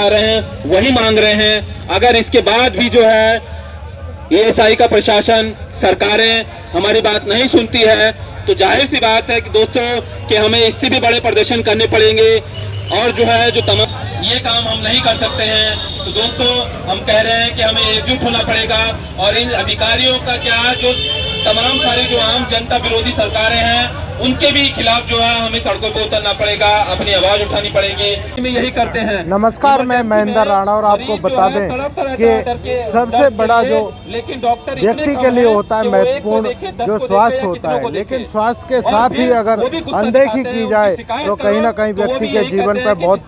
रहे हैं वही मांग रहे हैं। अगर इसके बाद भी जो है ईएसआई का प्रशासन, सरकारें हमारी बात नहीं सुनती है तो जाहिर सी बात है कि दोस्तों कि हमें इससे भी बड़े प्रदर्शन करने पड़ेंगे और जो है जो तमाम ये काम हम नहीं कर सकते हैं। तो दोस्तों हम कह रहे हैं कि हमें एकजुट होना पड़ेगा और इन अधिकारियों का क्या जो तमाम सारी जो आम जनता विरोधी सरकारें हैं उनके भी खिलाफ जो है हमें सड़कों पर उतरना पड़ेगा, अपनी आवाज उठानी पड़ेगी। में यही करते हैं। नमस्कार, मैं महेंद्र राणा और आपको बता दें कि सबसे बड़ा जो व्यक्ति के लिए होता है महत्वपूर्ण जो स्वास्थ्य होता है, लेकिन स्वास्थ्य के साथ ही अगर अनदेखी की जाए तो कहीं ना कहीं व्यक्ति के जीवन पर बहुत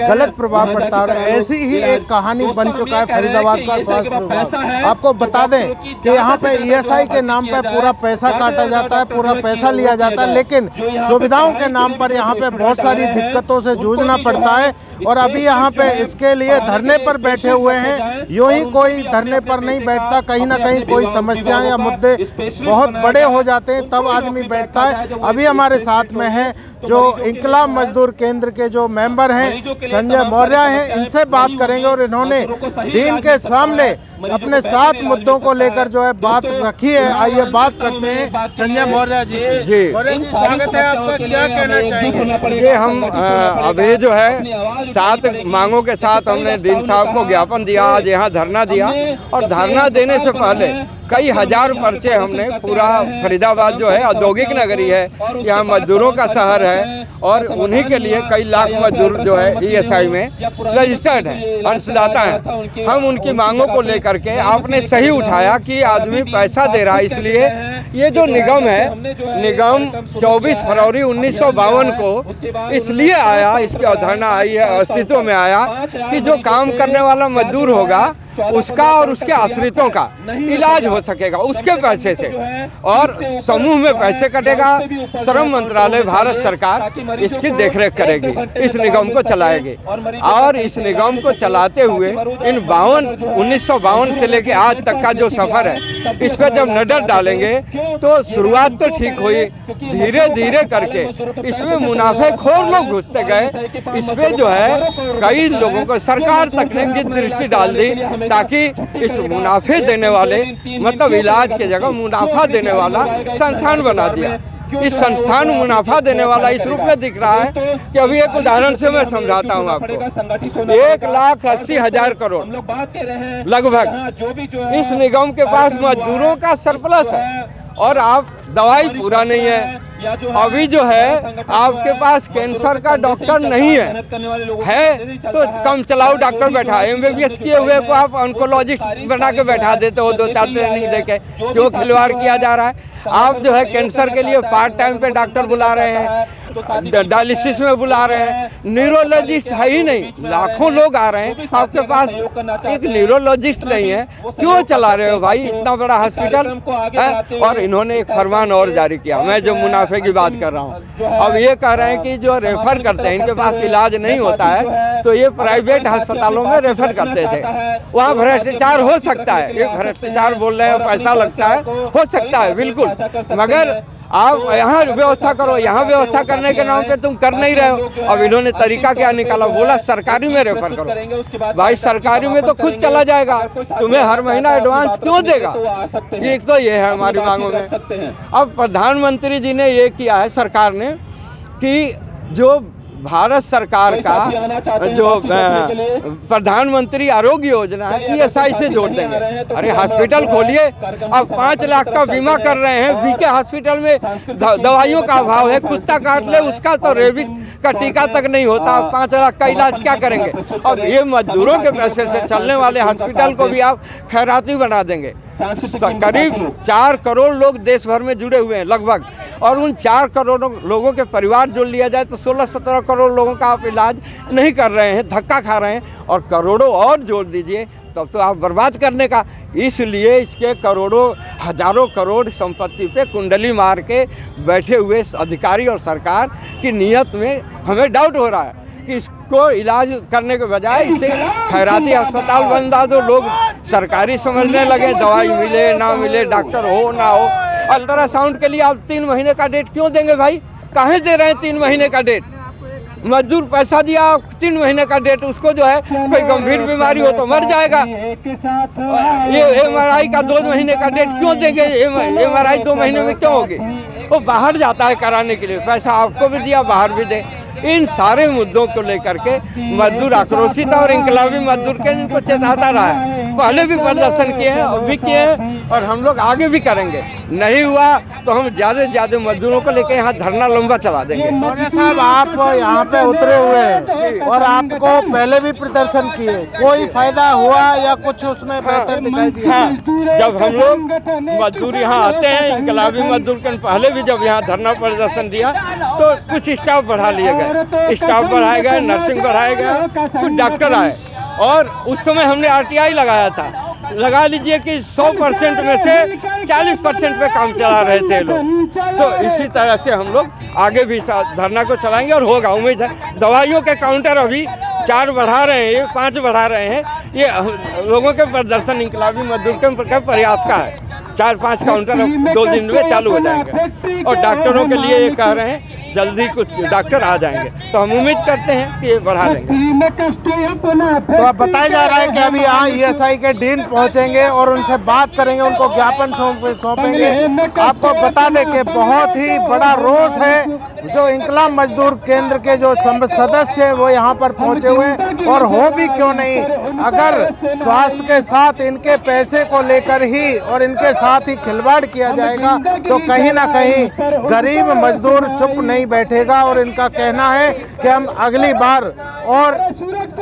गलत प्रभाव पड़ता है। ऐसी ही एक कहानी बन चुका है फरीदाबाद का स्वास्थ्य विभाग। आपको बता दें कि यहाँ पे ईएसआई के नाम पर पूरा पैसा काटा जाता है, पूरा पैसा लिया जाता है, लेकिन सुविधाओं के नाम पर यहाँ पे बहुत सारी दिक्कतों से जूझना पड़ता है। और अभी यहाँ पे इसके लिए धरने पर बैठे हुए हैं। यूं ही कोई धरने पर नहीं बैठता, कहीं ना कहीं कोई समस्याएं या मुद्दे बहुत बड़े हो जाते हैं तब आदमी बैठता है। अभी हमारे साथ में है जो इंकलाब मजदूर केंद्र के जो मेंबर हैं संजय मौर्य हैं, इनसे बात करेंगे और इन्होंने डीन के सामने अपने 7 मुद्दों को लेकर जो है बात रखी है। आइए बात करते हैं संजय मौर्य जी। मौर्य जी, स्वागत है आपका। क्या कहना चाहेंगे? ये हम अभी जो है 7 मांगों के साथ हमने डीन साहब को ज्ञापन दिया, आज यहाँ धरना दिया और धरना देने से पहले कई हजार पर्चे हमने, पूरा फरीदाबाद जो है औद्योगिक नगरी है, यहाँ मजदूरों का शहर है और उन्हीं के लिए कई लाख मजदूर जो है ईएसआई में रजिस्टर्ड हैं, अंशदाता हैं। हम उनकी मांगों को लेकर के आपने सही उठाया कि आदमी पैसा दे रहा है, इसलिए ये जो निगम है, निगम 24 फरवरी 1952 को इसलिए आया, इसकी अवधारणा आई है, अस्तित्व में आया कि जो काम करने वाला मजदूर होगा उसका और उसके आश्रितों का इलाज हो सकेगा उसके पैसे से, और समूह में पैसे कटेगा। श्रम मंत्रालय, भारत सरकार इसकी देखरेख करेगी, इस निगम को चलाएगी। और इस निगम को चलाते हुए इन 1952 से लेके आज तक का जो सफर है, इस पर जब नजर डालेंगे तो शुरुआत तो ठीक हुई, धीरे धीरे करके इसमें मुनाफेखोर लोग घुसते गए। इस पे जो है कई लोगों को सरकार तक ने गिद्ध दृष्टि डाल दी ताकि इस मुनाफे देने वाले, मतलब इलाज के जगह मुनाफा देने वाला संस्थान बना दिया। इस संस्थान मुनाफा देने वाला इस रूप में दिख रहा है कि अभी एक उदाहरण से मैं समझाता हूँ आपको। 1,80,000 करोड़ लगभग इस निगम के पास मजदूरों का सरप्लस है और आप दवाई पूरा नहीं है। अभी जो है आपके पास कैंसर का डॉक्टर नहीं है तो कम चलाओ डॉक्टर बैठा, एमबीबीएस किए हुए को आप ऑन्कोलॉजिस्ट बना के बैठा देते हो, 2-4 ट्रेनिंग देके। क्यों खिलवाड़ किया जा रहा है? आप जो है कैंसर के लिए पार्ट टाइम पे डॉक्टर बुला रहे हैं, डायलिसिस में बुला रहे हैं, न्यूरोलॉजिस्ट है ही नहीं, लाखों लोग आ रहे हैं, आपके पास एक न्यूरोलॉजिस्ट नहीं है। क्यों चला रहे हो भाई इतना बड़ा हॉस्पिटल है? और इन्होंने एक फरमान और जारी किया, मैं जो मुनाफे की बात कर रहा हूँ, अब ये कह रहे हैं कि जो रेफर करते हैं, इनके पास इलाज नहीं होता है तो ये प्राइवेट अस्पतालों में रेफर करते थे। वहाँ भ्रष्टाचार हो सकता है, ये भ्रष्टाचार बोल रहे हैं, पैसा लगता है, हो सकता है बिल्कुल, मगर आप यहाँ व्यवस्था करो। यहाँ व्यवस्था करने के नाम पे तुम कर नहीं रहे हो। अब इन्होंने तरीका क्या निकाला, बोला सरकारी में रेफर करो। भाई सरकारी में तो खुद चला जाएगा, तुम्हें हर महीना एडवांस क्यों देगा? एक तो ये है हमारी मांगों में। अब प्रधानमंत्री जी ने ये किया है, सरकार ने, कि जो भारत सरकार का जो प्रधानमंत्री आरोग्य योजना है ईएसआई से जोड़ देंगे। अरे हॉस्पिटल खोलिए, अब 5 लाख का बीमा कर रहे हैं, बीके हॉस्पिटल में दवाइयों का अभाव है, कुत्ता काट ले उसका तो रेबीज का टीका तक नहीं होता, 5 लाख का इलाज क्या करेंगे? अब ये मजदूरों के पैसे से चलने वाले हॉस्पिटल को भी आप खैराती बना देंगे। करीब 4 करोड़ लोग देश भर में जुड़े हुए हैं लगभग, और उन 4 करोड़ लोगों के परिवार जोड़ लिया जाए तो 16-17 करोड़ लोगों का आप इलाज नहीं कर रहे हैं, धक्का खा रहे हैं, और करोड़ों और जोड़ दीजिए तब तो आप बर्बाद करने का। इसलिए इसके करोड़ों हजारों करोड़ संपत्ति पे कुंडली मार के बैठे हुए अधिकारी और सरकार की नीयत में हमें डाउट हो रहा है कि इसको इलाज करने के बजाय इसे खैराती अस्पताल बना दो। लोग सरकारी समझने लगे, दवाई मिले ना मिले, डॉक्टर हो ना हो। अल्ट्रासाउंड के लिए आप 3 महीने का डेट क्यों देंगे भाई? काहे दे रहे हैं 3 महीने का डेट? मजदूर पैसा दिया 3 महीने का डेट, उसको जो है कोई गंभीर बीमारी हो तो मर जाएगा। ये MRI का 2 महीने का डेट क्यों देंगे? MRI 2 महीने में क्यों होगी? वो बाहर जाता है कराने के लिए, पैसा आपको भी दिया बाहर भी दे। इन सारे मुद्दों को लेकर के मजदूर आक्रोशित और इंकलाबी मजदूर के इनको चेताता रहा है। पहले भी प्रदर्शन किए हैं, अब भी किए हैं और हम लोग आगे भी करेंगे। नहीं हुआ तो हम ज़्यादा से ज़्यादा मजदूरों को लेकर यहाँ धरना लंबा चला देंगे। मौर्य साहब, आप यहाँ पे उतरे हुए हैं और आपको पहले भी प्रदर्शन किए, कोई फायदा हुआ या कुछ उसमें बेहतर दिखाई दिया? जब हम लोग मजदूर यहाँ आते हैं, इंकलाबी मजदूर के पहले भी जब यहाँ धरना प्रदर्शन दिया तो कुछ स्टाफ बढ़ा लिए गए, स्टाफ बढ़ाए गए, नर्सिंग बढ़ाए गए, कुछ डॉक्टर आए और उस समय हमने RTI लगाया था। लगा लीजिए कि 100% में से 40% पे काम चला रहे थे लोग। तो इसी तरह से हम लोग आगे भी धरना को चलाएंगे और होगा, उम्मीद है। दवाइयों के काउंटर अभी 4 बढ़ा रहे हैं, 5 बढ़ा रहे हैं। ये लोगों के प्रदर्शन इंकलाबी मजदूर के प्रयास का है। 4-5 काउंटर 2 दिन में चालू हो जाएंगे और डॉक्टरों के लिए ये कह रहे हैं जल्दी कुछ डॉक्टर आ जाएंगे, तो हम उम्मीद करते हैं कि ये बढ़ा देंगे। तो अब बताया जा रहा है कि अभी यहाँ ESI के डीन पहुँचेंगे और उनसे बात करेंगे, उनको ज्ञापन सौंपेंगे। आपको बता दें कि बहुत ही बड़ा रोष है, जो इंकलाब मजदूर केंद्र के जो सदस्य हैं वो यहाँ पर पहुँचे हुए हैं। और हो भी क्यों नहीं, अगर स्वास्थ्य के साथ इनके पैसे को लेकर ही और इनके साथ ही खिलवाड़ किया जाएगा तो कहीं ना कहीं गरीब मजदूर चुप नहीं बैठेगा। और इनका कहना है कि हम अगली बार और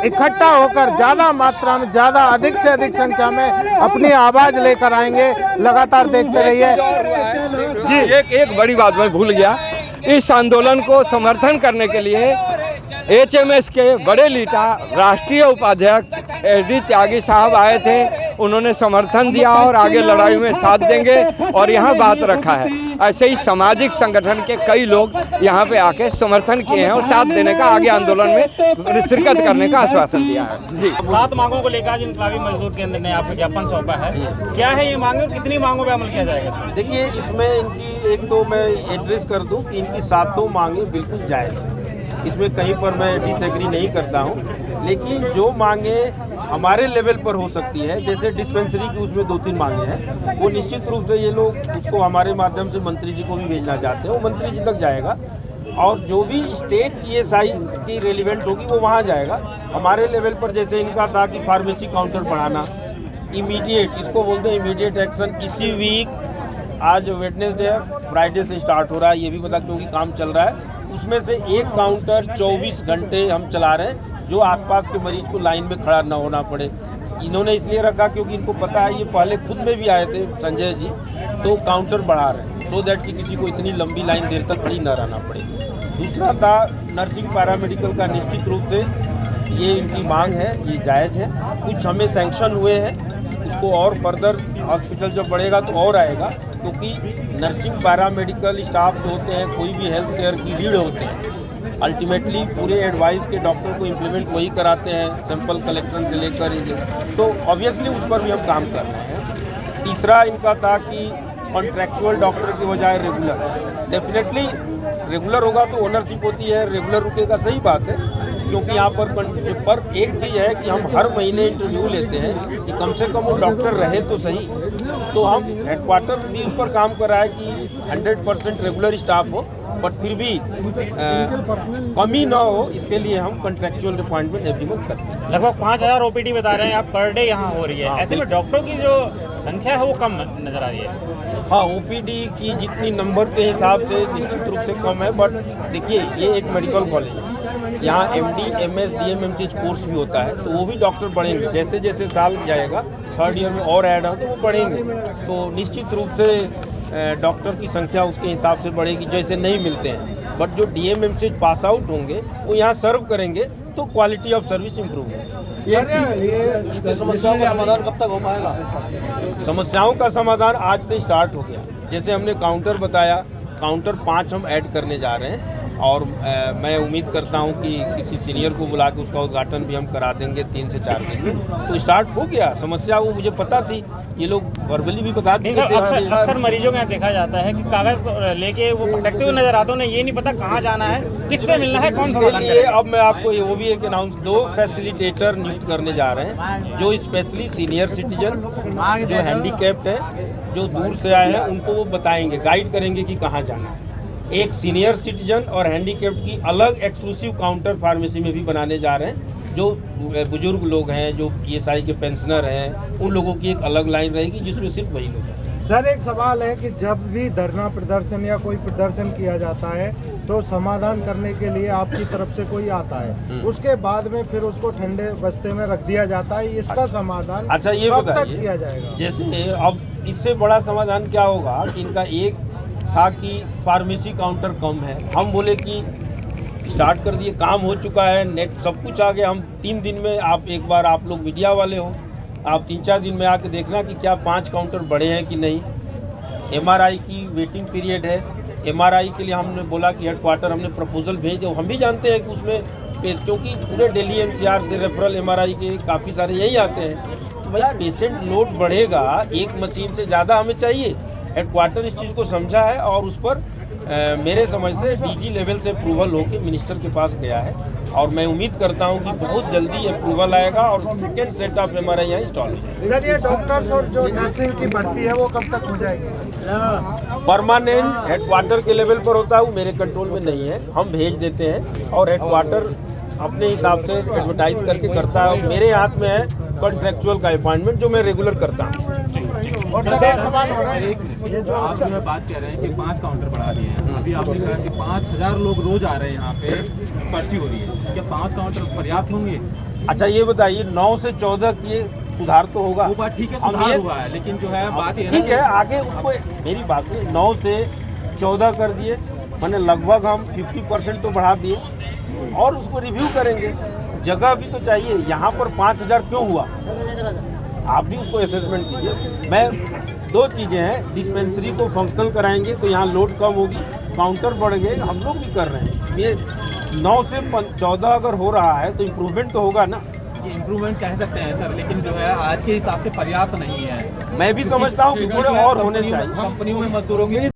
इकट्ठा होकर ज़्यादा मात्रा में, ज़्यादा अधिक से अधिक संख्या में अपनी आवाज़ लेकर आएंगे। लगातार देखते रहिए जी। एक बड़ी बात मैं भूल गया, इस आंदोलन को समर्थन करने के लिए HMS के बड़े लीडर राष्ट्रीय उपाध्यक्ष SD त्यागी साहब आए थे। उन्होंने समर्थन दिया और आगे लड़ाई में साथ देंगे और यहाँ बात रखा है। ऐसे ही सामाजिक संगठन के कई लोग यहाँ पे आके समर्थन किए हैं और साथ देने का, आगे आंदोलन में शिरकत करने का आश्वासन दिया है। जी, 7 मांगों को लेकर आज इंकलाबी मजदूर केंद्र ने आपको ज्ञापन सौंपा है। क्या है ये मांगे, कितनी मांगों पर अमल किया जाएगा इसमें? देखिए, इसमें इनकी एक तो मैं एड्रेस कर दूं कि इनकी 7 मांगे बिल्कुल जायज़ हैं, इसमें कहीं पर मैं डिसएग्री नहीं करता हूं। लेकिन जो मांगे हमारे लेवल पर हो सकती है, जैसे डिस्पेंसरी की उसमें 2-3 मांगे हैं, वो निश्चित रूप से ये लोग उसको हमारे माध्यम से मंत्री जी को भी भेजना चाहते हैं, वो मंत्री जी तक जाएगा। और जो भी स्टेट ESI की रेलिवेंट होगी वो वहाँ जाएगा। हमारे लेवल पर जैसे इनका था कि फार्मेसी काउंटर बढ़ाना, इमीडिएट, इसको बोलते हैं इमीडिएट एक्शन। इसी वीक, आज वेडनेसडे है, फ्राइडे से स्टार्ट हो रहा है, ये भी पता क्योंकि काम चल रहा है। उसमें से एक काउंटर 24 घंटे हम चला रहे हैं, जो आसपास के मरीज को लाइन में खड़ा ना होना पड़े। इन्होंने इसलिए रखा क्योंकि इनको पता है, ये पहले खुद में भी आए थे संजय जी, तो काउंटर बढ़ा रहे हैं सो दैट कि किसी को इतनी लंबी लाइन देर तक खड़ी ना रहना पड़े। दूसरा था नर्सिंग पैरामेडिकल का, निश्चित रूप से ये इनकी मांग है, ये जायज़ है। कुछ हमें सैंक्शन हुए हैं, उसको और फर्दर हॉस्पिटल जब बढ़ेगा तो और आएगा, क्योंकि नर्सिंग पैरामेडिकल स्टाफ जो होते हैं, कोई भी हेल्थ केयर की रीढ़ होते हैं, अल्टीमेटली पूरे एडवाइस के डॉक्टर को इम्प्लीमेंट वही कराते हैं, सैंपल कलेक्शन से लेकर, तो ऑब्वियसली उस पर भी हम काम कर रहे हैं। तीसरा इनका था कि कॉन्ट्रैक्चुअल डॉक्टर की बजाय रेगुलर, डेफिनेटली रेगुलर होगा तो ओनरशिप होती है, रेगुलर रुकेगा, सही बात है। क्योंकि यहाँ पर एक चीज़ है कि हम हर महीने इंटरव्यू लेते हैं कि कम से कम वो डॉक्टर रहे तो सही। तो हम हेडक्वार्टर भी उस पर काम कर रहा है कि 100% रेगुलर स्टाफ हो, बट फिर भी कमी ना हो, इसके लिए हम कॉन्ट्रैक्चुअल अपॉइंटमेंट एवरी मंथ करते हैं। लगभग 5000 OPD बता रहे हैं आप पर डे यहाँ हो रही है। ऐसे में डॉक्टरों की जो संख्या है वो कम नज़र आ रही है। हाँ, OPD की जितनी नंबर के हिसाब से निश्चित रूप से कम है, बट देखिए ये एक मेडिकल कॉलेज है, यहाँ MD, MS, DMMC कोर्स भी होता है, तो वो भी डॉक्टर बढ़ेंगे जैसे जैसे साल जाएगा, 3rd ईयर में और ऐड हो तो वो बढ़ेंगे। तो निश्चित रूप से डॉक्टर की संख्या उसके हिसाब से बढ़ेगी, जैसे नहीं मिलते हैं, बट जो DMMC पास आउट होंगे वो यहाँ सर्व करेंगे तो क्वालिटी ऑफ सर्विस इम्प्रूव होगी। ये समस्याओं का समाधान कब तक हो पाएगा? समस्याओं का समाधान आज से स्टार्ट हो गया। जैसे हमने काउंटर बताया, काउंटर 5 हम ऐड करने जा रहे हैं, और मैं उम्मीद करता हूं कि किसी सीनियर को बुला के उसका उद्घाटन भी हम करा देंगे 3 से 4 दिन में। तो स्टार्ट हो गया, समस्या वो मुझे पता थी, ये लोग वर्बली भी बता नहीं देते सर, अक्सर मरीजों के यहाँ देखा जाता है कि कागज लेके वो भटकते हुए नजर आते हैं, उन्हें ये नहीं पता कहाँ जाना है, किससे मिलना है, कौन इसके समाधान लिए करेगा। अब मैं आपको वो भी एक अनाउंस 2 फैसिलिटेटर नियुक्त करने जा रहे हैं, जो स्पेशली सीनियर सिटीजन जो हैंडीकैप्ड है, जो दूर से आए हैं, उनको वो बताएंगे, गाइड करेंगे कि कहाँ जाना है। एक सीनियर सिटीजन और हैंडीकैप्ड की अलग एक्सक्लूसिव काउंटर फार्मेसी में भी बनाने जा रहे हैं। जो बुजुर्ग लोग हैं, जो ईएसआई के पेंशनर हैं, उन लोगों की एक अलग लाइन रहेगी जिसमें सिर्फ वही लोग हैं। सर एक सवाल है कि जब भी धरना प्रदर्शन या कोई प्रदर्शन किया जाता है तो समाधान करने के लिए आपकी तरफ से कोई आता है, उसके बाद में फिर उसको ठंडे बस्ते में रख दिया जाता है, इसका समाधान अच्छा ये कब तक बताइए, किया जाएगा? जैसे अब इससे बड़ा समाधान क्या होगा कि इनका एक था कि फार्मेसी काउंटर कम है, हम बोले कि स्टार्ट कर दिए, काम हो चुका है, नेट सब कुछ आ गया। हम 3 दिन में, आप एक बार आप लोग मीडिया वाले हो, आप 3-4 दिन में आके देखना कि क्या 5 काउंटर बढ़े हैं कि नहीं। एमआरआई की वेटिंग पीरियड है, एमआरआई के लिए हमने बोला कि हेडक्वार्टर हमने प्रपोजल भेज दो। हम भी जानते हैं कि उसमें क्योंकि पूरे दिल्ली एनसीआर से रेफरल एमआरआई के काफ़ी सारे यही आते हैं, तो भाई पेशेंट लोड बढ़ेगा, एक मशीन से ज़्यादा हमें चाहिए। हेडक्वार्टर इस चीज़ को समझा है और उस पर मेरे समझ से डीजी लेवल से अप्रूवल होकर मिनिस्टर के पास गया है, और मैं उम्मीद करता हूं कि बहुत जल्दी अप्रूवल आएगा और सेकेंड सेट ऑफ एमआरआई यहाँ इंस्टॉल हो जाएगा। सर ये डॉक्टर्स और जो नर्सिंग की भर्ती है वो कब तक हो जाएगी? परमानेंट हेडक्वार्टर के लेवल पर होता है, वो मेरे कंट्रोल में नहीं है, हम भेज देते हैं और हेडक्वार्टर अपने हिसाब से एडवर्टाइज करके करता है। मेरे हाथ में है कॉन्ट्रेक्चुअल का अपॉइंटमेंट जो मैं रेगुलर करता हूँ। और सर एक सवाल हो रहा है, ये जो आप जो है बात कह रहे हैं कि 5 काउंटर बढ़ा दिए हैं, अभी आपने कहा कि 5000 लोग रोज आ रहे हैं यहाँ पे, पर्ची हो रही है, क्या 5 काउंटर पर्याप्त होंगे? अच्छा ये बताइए, 9 से 14 किए सुधार तो होगा, वो बात ठीक है, हम सुधार ये हुआ है, लेकिन जो है बात ये ठीक है, आगे उसको मेरी बात में 9 से 14 कर दिए, मैंने लगभग हम 50% तो बढ़ा दिए, और उसको रिव्यू करेंगे। जगह भी तो चाहिए, यहाँ पर 5000 क्यों हुआ, आप भी उसको असेसमेंट कीजिए। मैं 2 चीज़ें हैं, डिस्पेंसरी को फंक्शनल कराएंगे तो यहाँ लोड कम होगी, काउंटर बढ़ गए, हम लोग भी कर रहे हैं। ये 9 से 14 अगर हो रहा है तो इम्प्रूवमेंट तो होगा ना। ये इम्प्रूवमेंट कह सकते हैं सर, लेकिन जो है आज के हिसाब से पर्याप्त नहीं है। मैं भी समझता हूँ कि थोड़े और होने चाहिए। कंपनियों में मजदूरों की